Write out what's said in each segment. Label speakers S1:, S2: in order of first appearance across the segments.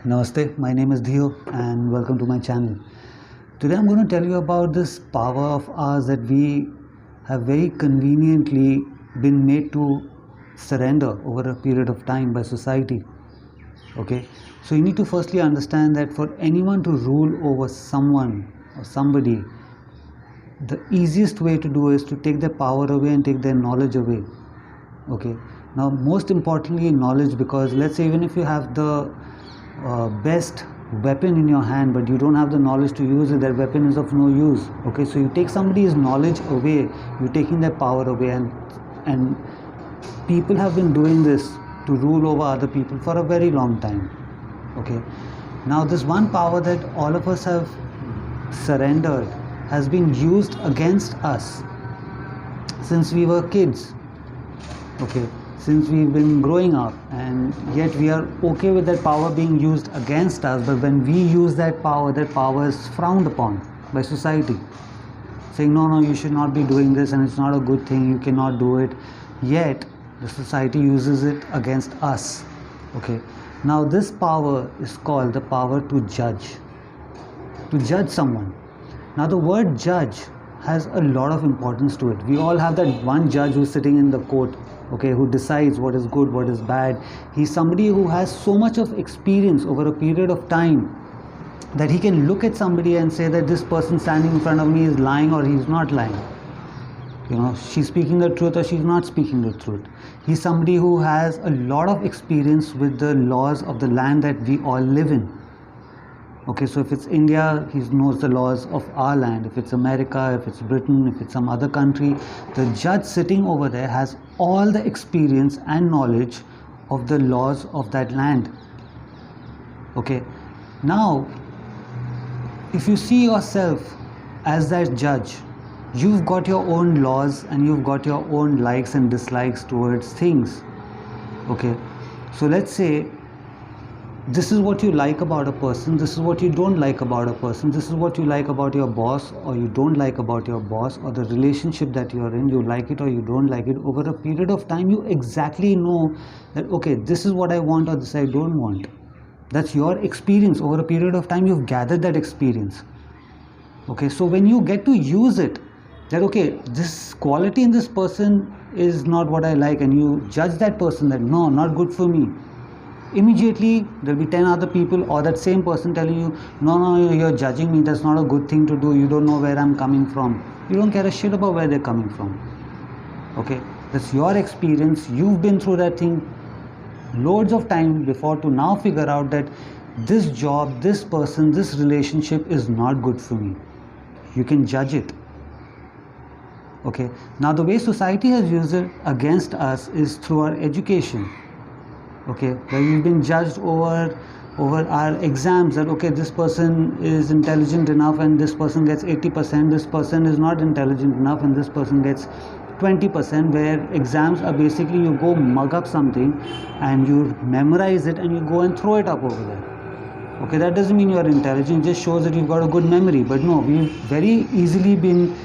S1: Namaste, my name is Dhio and welcome to my channel. Today I'm going to tell you about this power of ours that we have very conveniently been made to surrender over a period of time by society. Okay, so you need to firstly understand that for anyone to rule over someone or somebody, the easiest way to do is to take their power away and take their knowledge away. Okay, now most importantly knowledge, because let's say even if you have the best weapon in your hand but you don't have the knowledge to use it, that weapon is of no use. Okay, so you take somebody's knowledge away, you're taking their power away, and people have been doing this to rule over other people for a very long time. Okay, now this one power that all of us have surrendered has been used against us since we were kids. Okay, since we've been growing up, and yet we are okay with that power being used against us. But when we use that power is frowned upon by society, saying no, you should not be doing this and it's not a good thing, you cannot do it. Yet the society uses it against us. Okay, now this power is called the power to judge someone. Now the word judge has a lot of importance to it. We all have that one judge who's sitting in the court, okay, who decides what is good, what is bad. He's somebody who has so much of experience over a period of time that he can look at somebody and say that this person standing in front of me is lying or he's not lying. You know, she's speaking the truth or she's not speaking the truth. He's somebody who has a lot of experience with the laws of the land that we all live in. Okay, so if it's India, he knows the laws of our land. If it's America, if it's Britain, if it's some other country, the judge sitting over there has all the experience and knowledge of the laws of that land. Okay, now if you see yourself as that judge, you've got your own laws and you've got your own likes and dislikes towards things. Okay, so let's say this is what you like about a person, this is what you don't like about a person, this is what you like about your boss or you don't like about your boss, or the relationship that you're in, you like it or you don't like it. Over a period of time you exactly know that okay, this is what I want or this I don't want. That's your experience. Over a period of time you've gathered that experience. Okay, so when you get to use it, that okay, this quality in this person is not what I like, and you judge that person that no, not good for me, immediately there'll be 10 other people or that same person telling you no, you're judging me, that's not a good thing to do, you don't know where I'm coming from. You don't care a shit about where they're coming from. Okay, that's your experience. You've been through that thing loads of time before to now figure out that this job, this person, this relationship is not good for me. You can judge it. Okay, now the way society has used it against us is through our education. Okay, where we've been judged over our exams, that okay, this person is intelligent enough and this person gets 80%, this person is not intelligent enough and this person gets 20%, where exams are basically you go mug up something and you memorize it and you go and throw it up over there. Okay, that doesn't mean you are intelligent, it just shows that you've got a good memory. But no, we've very easily been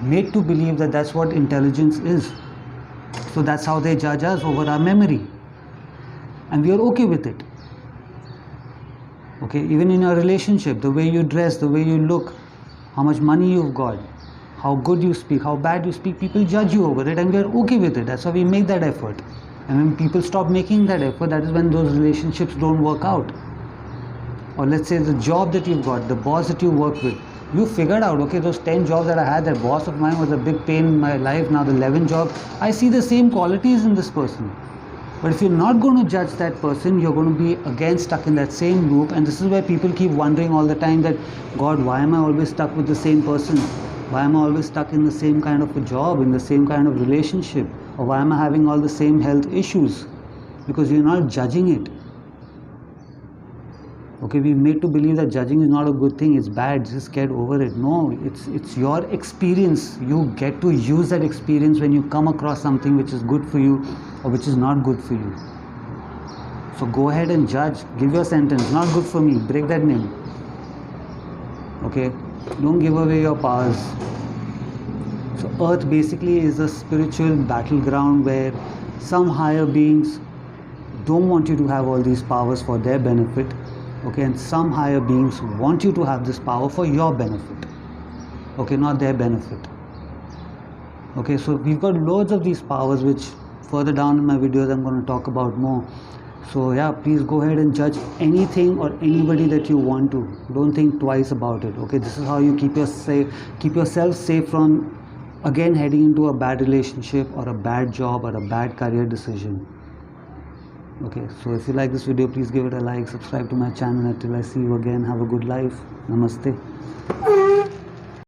S1: made to believe that that's what intelligence is. So that's how they judge us, over our memory. And we are okay with it. Okay, even in a relationship, the way you dress, the way you look, how much money you've got, how good you speak, how bad you speak, people judge you over it and we are okay with it. That's why we make that effort. And when people stop making that effort, that is when those relationships don't work out. Or let's say the job that you've got, the boss that you work with, you figured out, okay, those 10 jobs that I had, that boss of mine was a big pain in my life. Now the 11th job, I see the same qualities in this person. But if you're not going to judge that person, you're going to be again stuck in that same loop. And this is where people keep wondering all the time that, God, why am I always stuck with the same person? Why am I always stuck in the same kind of a job, in the same kind of relationship? Or why am I having all the same health issues? Because you're not judging it. Okay, we've made to believe that judging is not a good thing, it's bad, just get over it. No, it's your experience. You get to use that experience when you come across something which is good for you or which is not good for you. So go ahead and judge, give your sentence, not good for me, break that name. Okay, don't give away your powers. So earth basically is a spiritual battleground where some higher beings don't want you to have all these powers for their benefit. okay, and some higher beings want you to have this power for your benefit, okay, not their benefit. Okay, so we've got loads of these powers, which further down in my videos I'm going to talk about more. So yeah, please go ahead and judge anything or anybody that you want to. Don't think twice about it. Okay, this is how you keep yourself safe from again heading into a bad relationship or a bad job or a bad career decision. Okay, so if you like this video, please give it a like, subscribe to my channel. Until I see you again, have a good life. Namaste.